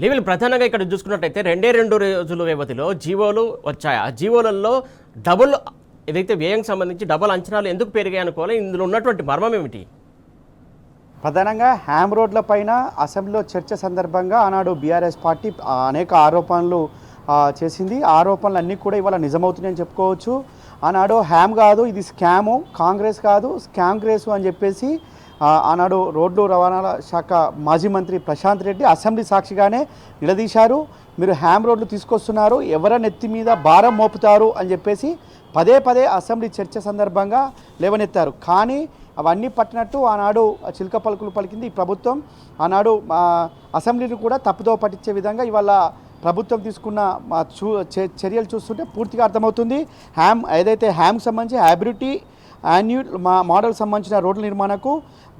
లీవెల్ ప్రధానంగా ఇక్కడ చూసుకున్నట్టయితే 2 రోజుల వ్యవధిలో జీవోలు వచ్చాయి. ఆ జీవోలలో డబుల్ ఏదైతే వ్యయం సంబంధించి డబుల్ అంచనాలు ఎందుకు పెరిగాయి అనుకోవాలి, ఇందులో ఉన్నటువంటి మర్మం ఏమిటి? ప్రధానంగా హ్యామ్ రోడ్ల పైన అసెంబ్లీలో చర్చ సందర్భంగా ఆనాడు బీఆర్ఎస్ పార్టీ అనేక ఆరోపణలు చేసింది. ఆరోపణలు అన్నీ కూడా ఇవాళ నిజమవుతున్నాయని చెప్పుకోవచ్చు. ఆనాడు హ్యామ్ కాదు, ఇది స్కాము, కాంగ్రెస్ కాదు స్కామ్ గ్రేసు అని చెప్పేసి ఆనాడు రోడ్లు రవాణా శాఖ మాజీ మంత్రి ప్రశాంత్ రెడ్డి అసెంబ్లీ సాక్షిగానే నిలదీశారు. మీరు హ్యామ్ రోడ్లు తీసుకొస్తున్నారు, ఎవరి నెత్తి మీద భారం మోపుతారు అని చెప్పేసి పదే పదే అసెంబ్లీ చర్చ సందర్భంగా లేవనెత్తారు. కానీ అవన్నీ పట్టినట్టు ఆనాడు చిలక పలుకులు పలికింది ఈ ప్రభుత్వం. ఆనాడు అసెంబ్లీని కూడా తప్పుదో పట్టించే విధంగా ఇవాళ ప్రభుత్వం తీసుకున్న చర్యలు చూస్తుంటే పూర్తిగా అర్థమవుతుంది. ఏదైతే హ్యామ్కి సంబంధించి హైబ్రిటీ యాన్యువల్ మోడల్ సంబంధించిన రోడ్ల నిర్మాణకు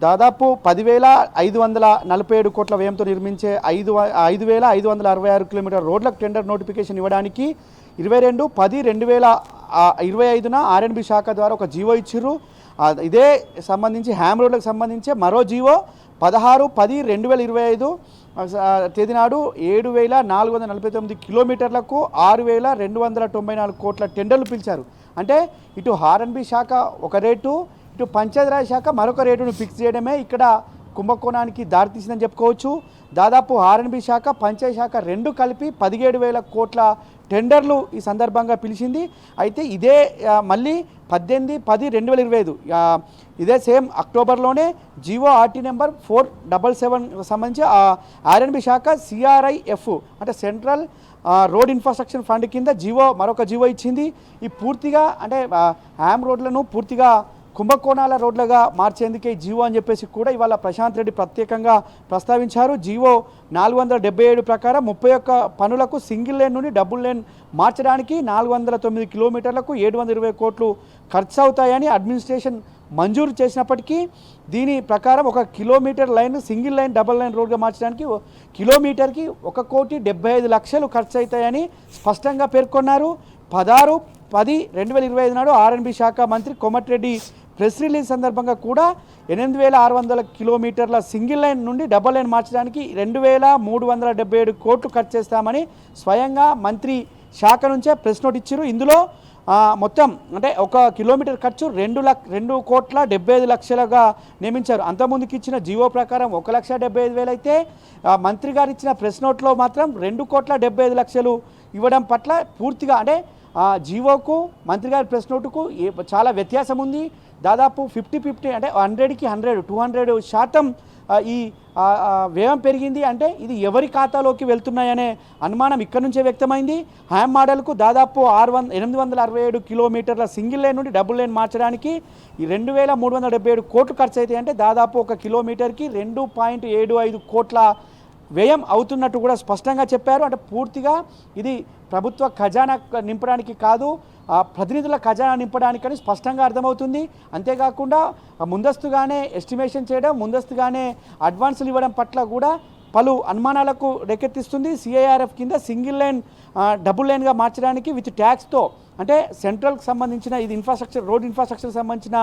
దాదాపు 10,547 కోట్ల వ్యయంతో నిర్మించే 5,566 కిలోమీటర్ రోడ్లకు టెండర్ నోటిఫికేషన్ ఇవ్వడానికి 22/10/2025న ఆర్ఎండ్బి శాఖ ద్వారా ఒక జీవో ఇచ్చిర్రు. ఇదే సంబంధించి హ్యామ్ రోడ్లకు సంబంధించి మరో జీవో 16/10/2025 తేదీ నాడు 7,449 కిలోమీటర్లకు 6,294 కోట్ల టెండర్లు పిలిచారు. అంటే ఇటు ఆర్ఎండ్బి శాఖ ఒక రేటు, ఇటు పంచాయతీరాజ్ శాఖ మరొక రేటును ఫిక్స్ చేయడమే ఇక్కడ కుంభకోణానికి దారితీసిందని చెప్పుకోవచ్చు. దాదాపు ఆర్ఎండ్బి శాఖ పంచాయతీ శాఖ రెండు కలిపి 17,000 కోట్ల టెండర్లు ఈ సందర్భంగా పిలిచింది. అయితే ఇదే మళ్ళీ 18/10/2025 ఇదే సేమ్ అక్టోబర్లోనే జీవో ఆర్టీ నెంబర్ 477 సంబంధించి ఆర్ఎండ్బి శాఖ CRIF అంటే సెంట్రల్ రోడ్ ఇన్ఫ్రాస్ట్రక్చర్ ఫండ్ కింద మరొక జీవో ఇచ్చింది. ఈ పూర్తిగా అంటే హ్యామ్ రోడ్లను పూర్తిగా కుంభకోణాల రోడ్లుగా మార్చేందుకే జీవో అని చెప్పేసి కూడా ఇవాళ ప్రశాంత్ రెడ్డి ప్రత్యేకంగా ప్రస్తావించారు. జీవో 477 ప్రకారం 31 పనులకు సింగిల్ లేన్ నుండి డబుల్ లేన్ మార్చడానికి 409 కిలోమీటర్లకు 720 కోట్లు ఖర్చు అవుతాయని అడ్మినిస్ట్రేషన్ మంజూరు చేసినప్పటికీ దీని ప్రకారం 1 kilometre line single line double line రోడ్గా మార్చడానికి కిలోమీటర్కి 1,75,00,000 ఖర్చు అవుతాయని స్పష్టంగా పేర్కొన్నారు. 16/10/2025 నాడు ఆర్ఎండ్బి శాఖ మంత్రి కోమటిరెడ్డి ప్రెస్ రిలీజ్ సందర్భంగా కూడా 8,600 కిలోమీటర్ల సింగిల్ లైన్ నుండి డబుల్ లైన్ మార్చడానికి 2,377 కోట్లు ఖర్చు చేస్తామని స్వయంగా మంత్రి శాఖ నుంచే ప్రెస్ నోట్ ఇచ్చారు. ఇందులో మొత్తం అంటే 1 కిలోమీటర్ ఖర్చు 2,75,00,000గా నియమించారు. అంతకుముందుకు ఇచ్చిన జీవో ప్రకారం 1,75,000 అయితే మంత్రి గారు ఇచ్చిన ప్రెస్ నోట్లో మాత్రం 2,75,00,000 ఇవ్వడం పట్ల పూర్తిగా అంటే జీవోకు మంత్రి గారి ప్రెస్ నోటుకు చాలా వ్యత్యాసం ఉంది. దాదాపు 50-50 అంటే 100కి 100 200% ఈ వ్యయం పెరిగింది. అంటే ఇది ఎవరి ఖాతాలోకి వెళ్తున్నాయనే అనుమానం ఇక్కడ నుంచే వ్యక్తమైంది. హ్యామ్ మోడల్కు దాదాపు 867 కిలోమీటర్ల సింగిల్ లైన్ నుండి డబుల్ లైన్ మార్చడానికి 2,377 కోట్లు ఖర్చు అవుతాయి. అంటే దాదాపు 1 కిలోమీటర్కి 2.75 కోట్ల వ్యయం అవుతున్నట్టు కూడా స్పష్టంగా చెప్పారు. అంటే పూర్తిగా ఇది ప్రభుత్వ ఖజానా నింపడానికి కాదు, ప్రతినిధుల ఖజానా నింపడానికని స్పష్టంగా అర్థమవుతుంది. అంతేకాకుండా ముందస్తుగానే ఎస్టిమేషన్ చేయడం, ముందస్తుగానే అడ్వాన్సులు ఇవ్వడం పట్ల కూడా పలు అనుమానాలకు రేకెత్తిస్తుంది. CIRF కింద సింగిల్ లైన్ డబుల్ లైన్గా మార్చడానికి విత్ ట్యాక్స్తో అంటే సెంట్రల్కి సంబంధించిన ఇది ఇన్ఫ్రాస్ట్రక్చర్ రోడ్ ఇన్ఫ్రాస్ట్రక్చర్ సంబంధించిన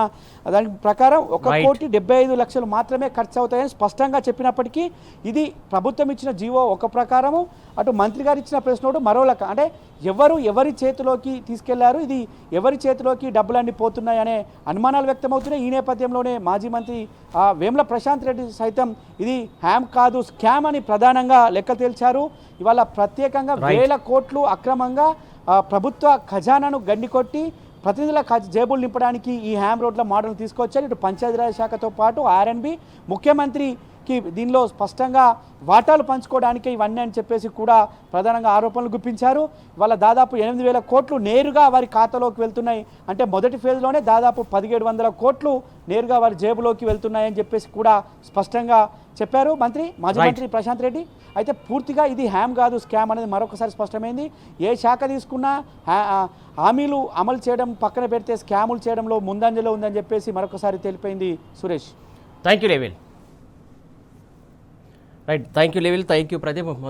దాని ప్రకారం 1,75,00,000 మాత్రమే ఖర్చు అవుతాయని స్పష్టంగా చెప్పినప్పటికీ ఇది ప్రభుత్వం ఇచ్చిన జీవో ఒక ప్రకారము, అటు మంత్రి గారు ఇచ్చిన ప్రెస్ నోటు మరో లెక్క. అంటే ఎవరి చేతిలోకి తీసుకెళ్లారు, ఇది ఎవరి చేతిలోకి డబ్బులన్నీ పోతున్నాయనే అనుమానాలు వ్యక్తమవుతున్నాయి. ఈ నేపథ్యంలోనే మాజీ మంత్రి వేముల ప్రశాంత్ రెడ్డి సైతం ఇది హ్యామ్ కాదు స్కామ్ అని ప్రధానంగా లెక్క తేల్చారు. ఇవాళ ప్రత్యేకంగా 1,000 కోట్లు అక్రమంగా ప్రభుత్వ ఖజానాను గండికొట్టి ప్రతినిధుల జేబులు నింపడానికి ఈ హ్యామ్ రోడ్ల మోడల్ తీసుకొచ్చారు. ఇటు పంచాయతీరాజ్ శాఖతో పాటు ఆర్ఎండ్బి ముఖ్యమంత్రికి దీనిలో స్పష్టంగా వాటాలు పంచుకోవడానికి ఇవన్నీ అని చెప్పేసి కూడా ప్రధానంగా ఆరోపణలు గుప్పించారు. ఇవాళ దాదాపు 8,000 కోట్లు నేరుగా వారి ఖాతాలోకి వెళ్తున్నాయి. అంటే మొదటి ఫేజ్లోనే దాదాపు 1,700 కోట్లు నేరుగా వారి జేబులోకి వెళ్తున్నాయని చెప్పేసి కూడా స్పష్టంగా చెప్పారు మాజీ మంత్రి ప్రశాంత్ రెడ్డి. అయితే పూర్తిగా ఇది హ్యామ్ కాదు స్కామ్ అనేది మరొకసారి స్పష్టమైంది. ఏ శాఖ తీసుకున్నా హామీలు అమలు చేయడం పక్కన పెడితే స్కాములు చేయడంలో ముందంజలో ఉందని చెప్పేసి మరొకసారి తెలిపింది. Suresh, thank you level. Right, thank you level, thank you Pradeep.